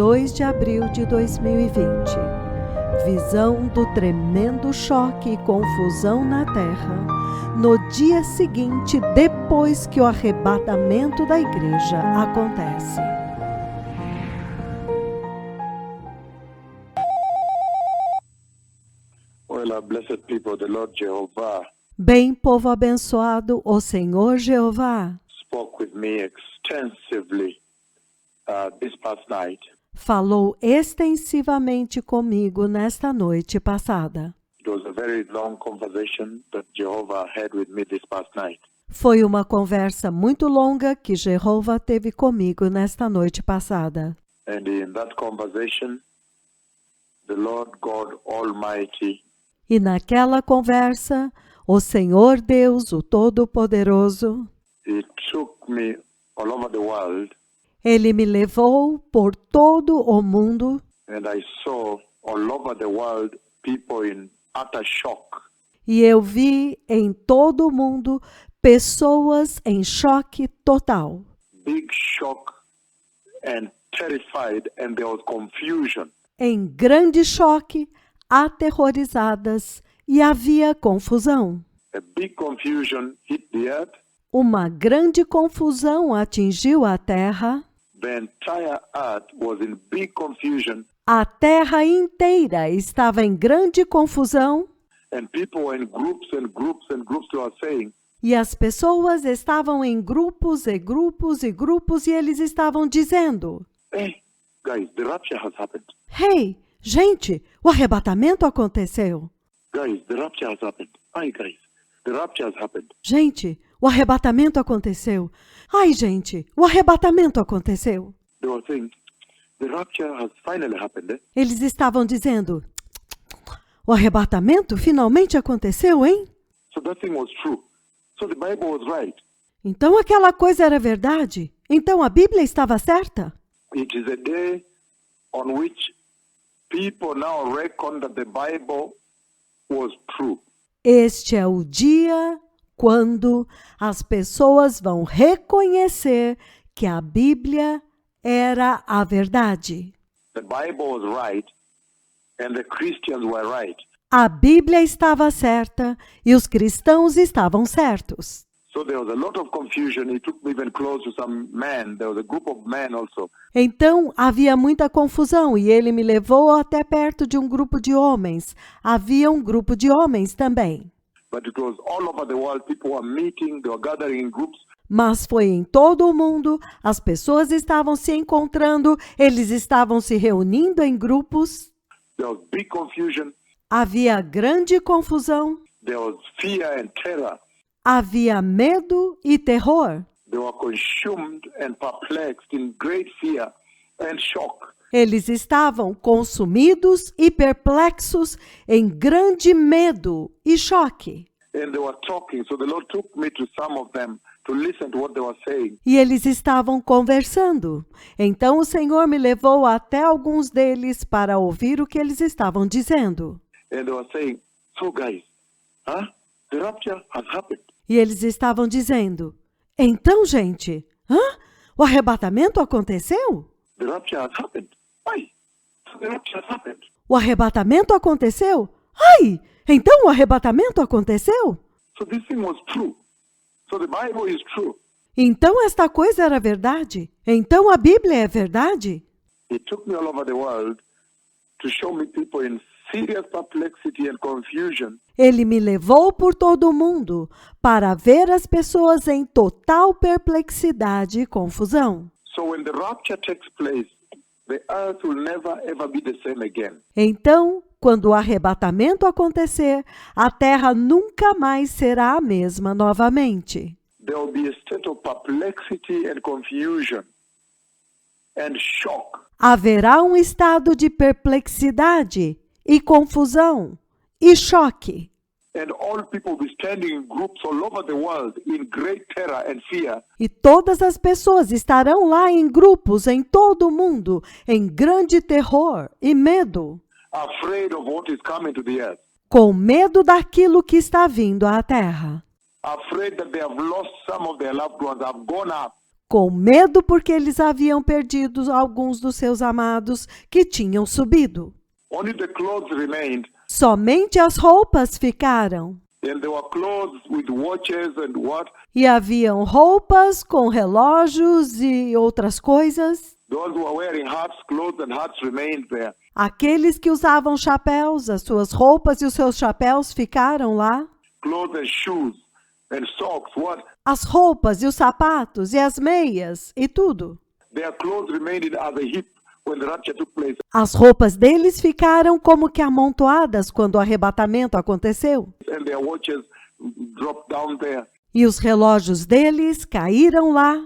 2 de abril de 2020. Visão do tremendo choque e confusão na terra no dia seguinte depois que o arrebatamento da igreja acontece. Well, blessed people, the Lord Jehovah Bem, povo abençoado, o Senhor Jeová spoke with me extensively this past night. falou extensivamente comigo nesta noite passada. It was a very long conversation that Jehovah had with me this past night. Foi uma conversa muito longa que Jeová teve comigo nesta noite passada. And in that conversation, the Lord God Almighty E naquela conversa, o Senhor Deus, o Todo-Poderoso, He took me all over the world, Ele me levou por todo o mundo and I saw all over the world people in utter shock. e eu vi em todo o mundo pessoas em choque total. Big shock and terrified, and there was confusion. Em grande choque, aterrorizadas e havia confusão. A big confusion hit the earth. Uma grande confusão atingiu a terra. The entire earth was in big confusion, A terra inteira estava em grande confusão and people were in groups and groups and groups. They were saying, e as pessoas estavam em grupos e grupos e grupos e eles estavam dizendo: "Hey, guys, the rapture has happened. Hey, gente, o arrebatamento aconteceu. Guys, the rapture has happened. Hi, guys, the rapture has happened." Gente, o arrebatamento aconteceu. Ai, gente, o arrebatamento aconteceu. They were saying, "The rapture has finally happened." Eh? Eles estavam dizendo: o arrebatamento finalmente aconteceu, hein? So that thing was true. So the Bible was right. Então aquela coisa era verdade? Então a Bíblia estava certa? It is a day on which people now reckon that the Bible was true. Este é o dia quando as pessoas vão reconhecer que a Bíblia era a verdade. The Bible was right, and the Christians were right. A Bíblia estava certa e os cristãos estavam certos. So there was a lot of confusion. He took me even close to some men. There was a group of men also. Então havia muita confusão e ele me levou até perto de um grupo de homens. Havia um grupo de homens também. But it was all over the world. People were meeting. They were gathering in groups. Mas foi em todo o mundo, as pessoas estavam se encontrando, eles estavam se reunindo em grupos. There was big confusion. Havia grande confusão, There was fear and terror. havia medo e terror. They were consumed and perplexed in great fear and shock. Eles estavam consumidos e perplexos em grande medo e choque. And they were talking. So the Lord took me to some of them to listen to what they were saying. E eles estavam conversando. Então o Senhor me levou até alguns deles para ouvir o que eles estavam dizendo. And they were saying, "So guys, the rapture has happened." E eles estavam dizendo: então, gente, o arrebatamento aconteceu? The rapture has happened. Why? So the rapture has happened. O arrebatamento aconteceu? Ai, então o arrebatamento aconteceu? So this thing was true. So the Bible is true. Então esta coisa era verdade? Então a Bíblia é verdade? It took me all over the world to show me people in serious perplexity and confusion. Ele me levou por todo o mundo para ver as pessoas em total perplexidade e confusão. So when the rapture takes place, the earth will never ever be the same again. Então, quando o arrebatamento acontecer, a terra nunca mais será a mesma novamente. There will be a state of perplexity and confusion and shock. Haverá um estado de perplexidade e confusão e choque. And all people will be standing in groups all over the world in great terror and fear. E todas as pessoas estarão lá em grupos em todo o mundo, em grande terror e medo, Afraid of what is coming to the earth. com medo daquilo que está vindo à terra, Afraid that they have lost some of their loved ones, have gone up. com medo porque eles haviam perdido alguns dos seus amados que tinham subido. Only the clothes remained, Somente as roupas ficaram. and there were clothes with watches and what? E haviam roupas com relógios e outras coisas. Those who were wearing hats, clothes and hats remained there. Aqueles que usavam chapéus, as suas roupas e os seus chapéus ficaram lá. Clothes and shoes and socks, what? As roupas e os sapatos e as meias e tudo. Their clothes remained at the hip when the rapture took place. As roupas deles ficaram como que amontoadas quando o arrebatamento aconteceu. And their watches dropped down there. E os relógios deles caíram lá.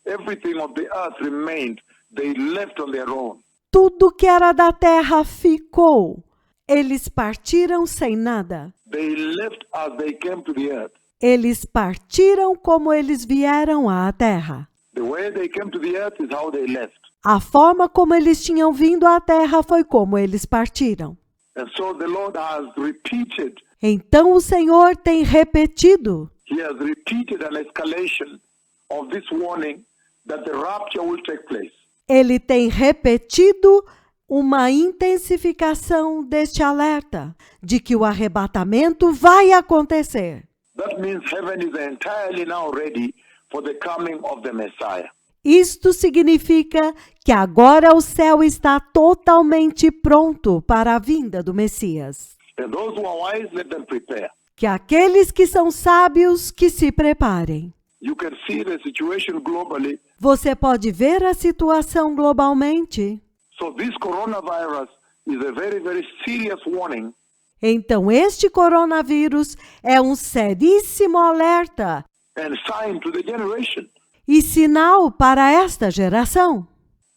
Everything of the earth remained. They left on their own. Tudo que era da terra ficou. Eles partiram sem nada. They left as they came to the earth. Eles partiram como eles vieram à terra. The way they came to the earth is how they left. A forma como eles tinham vindo à terra foi como eles partiram. And so the Lord has repeated. Então o Senhor tem repetido. He has repeated an escalation of this warning that the rapture will take place. Ele tem repetido uma intensificação deste alerta de que o arrebatamento vai acontecer. That means heaven is entirely now ready for the coming of the Messiah. Isto significa que agora o céu está totalmente pronto para a vinda do Messias. And those who are wise, let them prepare. Que aqueles que são sábios, que se preparem. You can see the situation globally. Você pode ver a situação globalmente. So this coronavirus is a very, very serious warning. Então, este coronavírus é um seríssimo alerta And sign to the generation. e sinal para esta geração.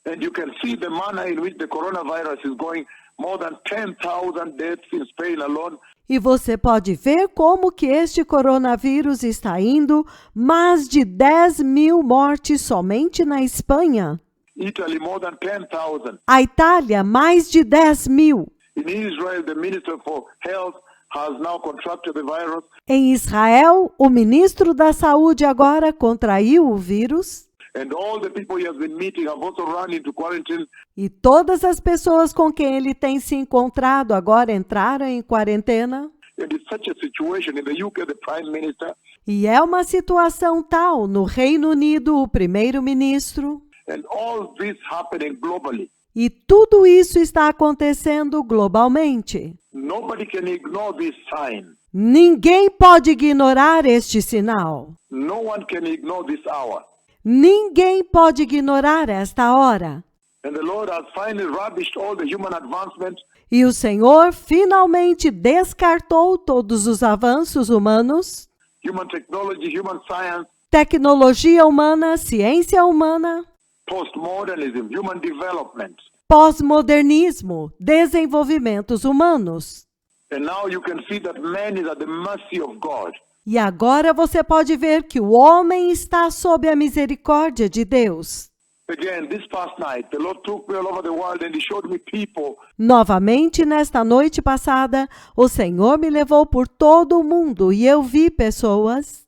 And you can see the manner in which the coronavirus is going. More than 10,000 deaths in Spain alone. E você pode ver como que este coronavírus está indo, mais de 10.000 mortes somente na Espanha. Italy, more than 10,000. A Itália, mais de 10.000. In Israel, the Minister for Health has now contracted the virus. Em Israel, o ministro da Saúde agora contraiu o vírus. And all the people he has been meeting have also run into quarantine. E todas as pessoas com quem ele tem se encontrado agora entraram em quarentena. And it's such a situation in the UK, the Prime Minister, E é uma situação tal no Reino Unido, o primeiro-ministro. and all this happening globally. E tudo isso está acontecendo globalmente. Nobody can ignore this sign. Ninguém pode ignorar este sinal. No one can ignore this hour. Ninguém pode ignorar esta hora. And the Lord has finally rubbished all the human advancement. E o Senhor finalmente descartou todos os avanços humanos, Human technology, human science, tecnologia humana, ciência humana, postmodernism, human development. pós-modernismo, desenvolvimentos humanos. And now you can see that man is at the mercy of God. E agora você pode ver que o homem está sob a misericórdia de Deus. Again, this past night, the Lord took me all over the world and He showed me people Novamente, nesta noite passada, o Senhor me levou por todo o mundo e eu vi pessoas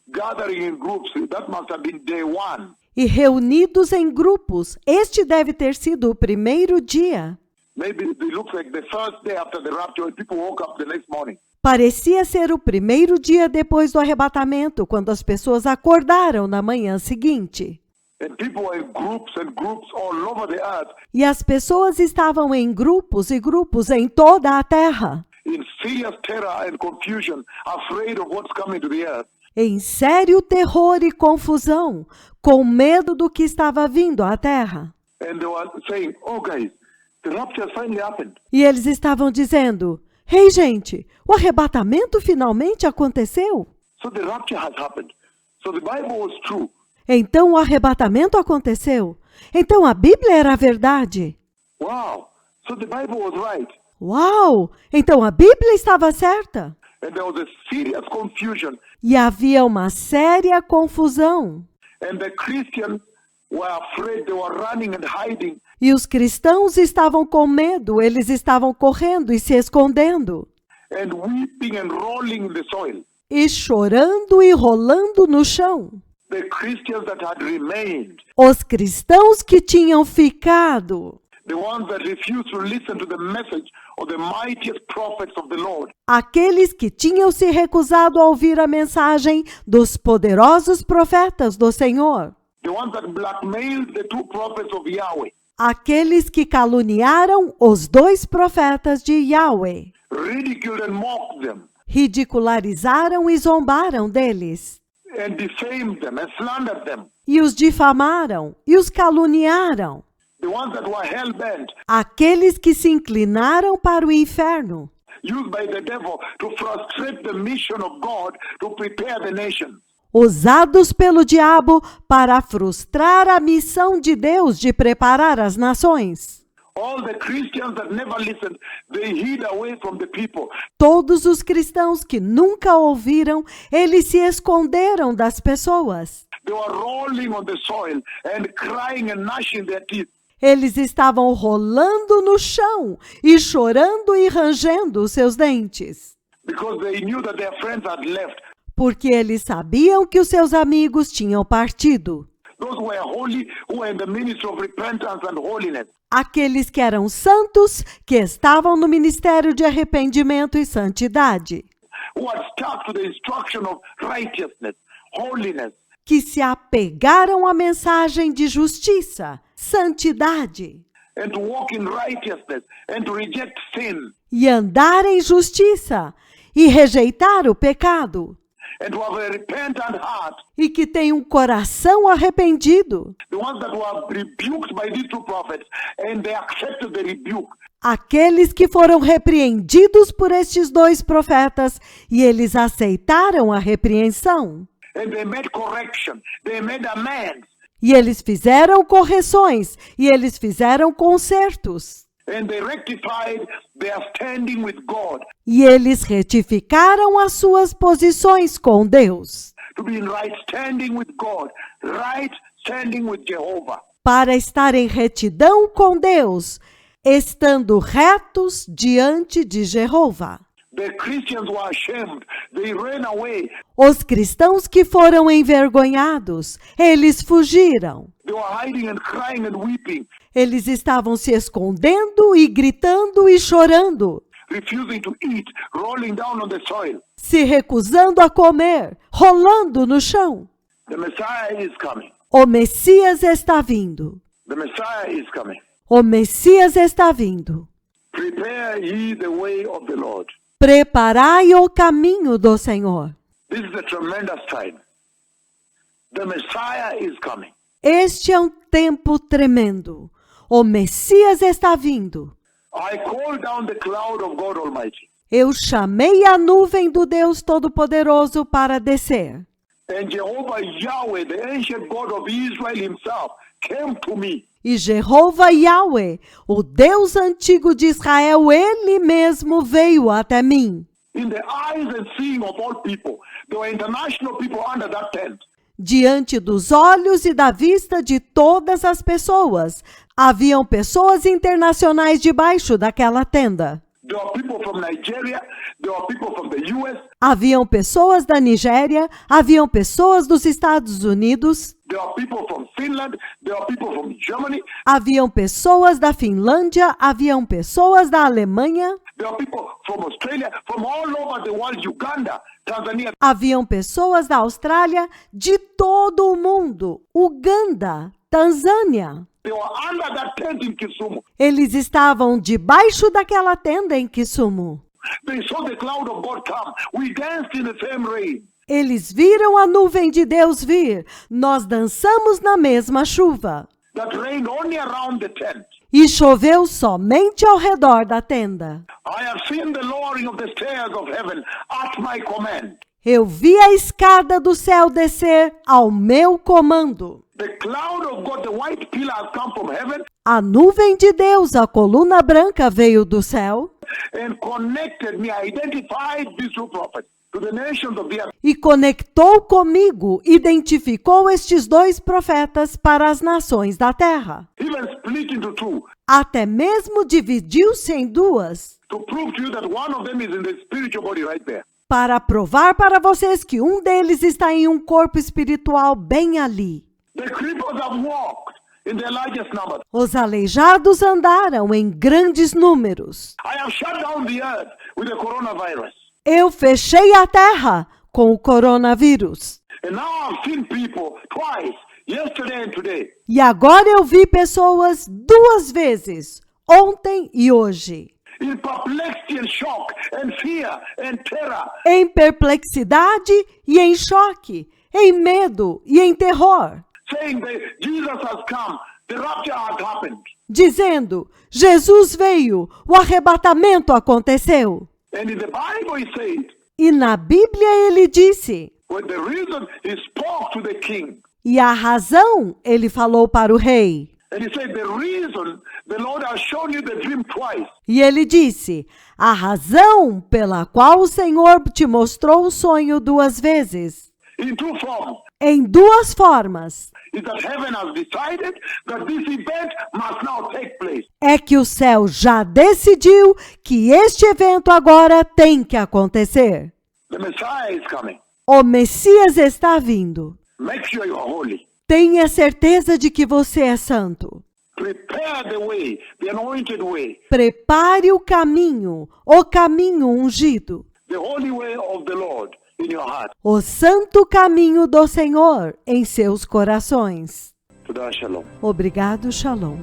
gathering in groups. That must have been day one. e reunidos em grupos. Este deve ter sido o primeiro dia. Maybe it looks like the first day after the rapture, when people woke up the next morning. Parecia ser o primeiro dia depois do arrebatamento, quando as pessoas acordaram na manhã seguinte. And people were in groups and groups all over the earth, E as pessoas estavam em grupos e grupos em toda a terra, in serious terror and confusion, afraid of what's coming to the earth. em sério terror e confusão, com medo do que estava vindo à terra. And they were saying, oh guys, the rapture finally happened. E eles estavam dizendo: "Ei, gente, o arrebatamento finalmente aconteceu?" So the rapture has happened. So the Bible was true. Então o arrebatamento aconteceu. Então a Bíblia era a verdade. Wow. So the Bible was right. Uau! Então a Bíblia estava certa. And there was a serious confusion. E havia uma séria confusão. And the Christians were afraid. They were running and hiding. E os cristãos estavam com medo, eles estavam correndo e se escondendo. And weeping and rolling in the soil. E chorando e rolando no chão. The Christians that had remained, Os cristãos que tinham ficado, the ones that refused to listen to the message of the mightiest prophets of the Lord, aqueles que tinham se recusado a ouvir a mensagem dos poderosos profetas do Senhor, the ones that blackmailed the two prophets of Yahweh, aqueles que caluniaram os 2 profetas de Yahweh, ridiculed and mocked them, ridicularizaram e zombaram deles, and defamed them and slandered them, e os difamaram e os caluniaram, the ones that were hell-bent, aqueles que se inclinaram para o inferno, used by the devil to frustrate the mission of God to prepare the nation. usados pelo diabo para frustrar a missão de Deus de preparar as nações. All the Christians that never listened, they hid away from the people. Todos os cristãos que nunca ouviram, eles se esconderam das pessoas. They were rolling on the soil and crying and gnashing their teeth. Eles estavam rolando no chão e chorando e rangendo os seus dentes, Because they knew that their friends had left. porque eles sabiam que os seus amigos tinham partido. Those who were holy, who were in the ministry of repentance and holiness. Aqueles que eram santos, que estavam no ministério de arrependimento e santidade, Who had stuck to the instruction of righteousness, holiness, que se apegaram à mensagem de justiça, santidade, and to walk in righteousness and to reject sin, e andar em justiça, e rejeitar o pecado, and to have a repentant heart. e que tem um coração arrependido. The ones that were rebuked by these two prophets, and they accepted the rebuke. Aqueles que foram repreendidos por estes 2 profetas, e eles aceitaram a repreensão. And they made correction. They made amends. E eles fizeram correções, e eles fizeram consertos. And they rectified their standing with God E eles retificaram as suas posições com Deus, to be in right standing with God, right standing with Jehovah. para estar em retidão com Deus, estando retos diante de Jeová. The Christians were ashamed. They ran away. Os cristãos que foram envergonhados, eles fugiram. They were hiding and crying and weeping, Eles estavam se escondendo e gritando e chorando, refusing to eat, rolling down on the soil. se recusando a comer, rolando no chão. The Messiah is coming. O Messias está vindo. The Messiah is coming. O Messias está vindo. Prepare ye the way of the Lord. Preparai o caminho do Senhor. This is a tremendous time. The Messiah is coming. Este é um tempo tremendo. O Messias está vindo. I call down the cloud of God Almighty. Eu chamei a nuvem do Deus Todo-Poderoso para descer. And Jehovah Yahweh, the ancient God of Israel himself, came to me. E Jeová Yahweh, o Deus antigo de Israel, ele mesmo veio até mim. In the eyes and seeing of all people, there were international people under that tent. Diante dos olhos e da vista de todas as pessoas, haviam pessoas internacionais debaixo daquela tenda. There were people from Nigeria, there were people from the US, Haviam pessoas da Nigéria, haviam pessoas dos Estados Unidos, there were people from Finland, there were people from Germany, haviam pessoas da Finlândia, haviam pessoas da Alemanha, there were people from Australia, from all over the world, Uganda, Tanzania. haviam pessoas da Austrália, de todo o mundo, Uganda, Tanzânia. They were under that tent in Kisumu. Eles estavam debaixo daquela tenda em Kisumu. They saw the cloud of God come. We danced in the same rain. Eles viram a nuvem de Deus vir. Nós dançamos na mesma chuva. That rained only around the tent. E choveu somente ao redor da tenda. I have seen the lowering of the stairs of heaven at my command. Eu vi a escada do céu descer ao meu comando. The cloud of God, the white pillar, has come from heaven A nuvem de Deus, a coluna branca, veio do céu and connected me, identified these two prophets to the nations of the earth. e conectou comigo, identificou estes 2 profetas para as nações da terra. Even split into two Até mesmo dividiu-se em 2, to prove to you that one of them is in the spiritual body right there. para provar para vocês que um deles está em um corpo espiritual bem ali. The cripples have walked in their largest number. Os aleijados andaram em grandes números. I have shut down the earth with the coronavirus. Eu fechei a terra com o coronavírus. And now I've seen people twice, yesterday and today. E agora eu vi pessoas 2 vezes, ontem e hoje, In perplexity and shock and fear and terror. em perplexidade e em choque, em medo e em terror, Saying that Jesus has come, the rapture has happened. dizendo: Jesus veio, o arrebatamento aconteceu. And in the Bible it says, E na Bíblia ele disse, when the reason he spoke to the king, e a razão ele falou para o rei. and he said, the reason the Lord has shown you the dream twice, E ele disse, a razão pela qual o Senhor te mostrou o sonho 2 vezes, in two forms, em 2 formas, is that heaven has decided that this event must now take place. é que o céu já decidiu que este evento agora tem que acontecer. The Messiah is coming. O Messias está vindo. Make sure you are holy. Tenha certeza de que você é santo. Prepare the way, the anointed way, Prepare o caminho ungido, the holy way of the Lord in your heart. o santo caminho do Senhor em seus corações. To the Shalom. Obrigado, Shalom.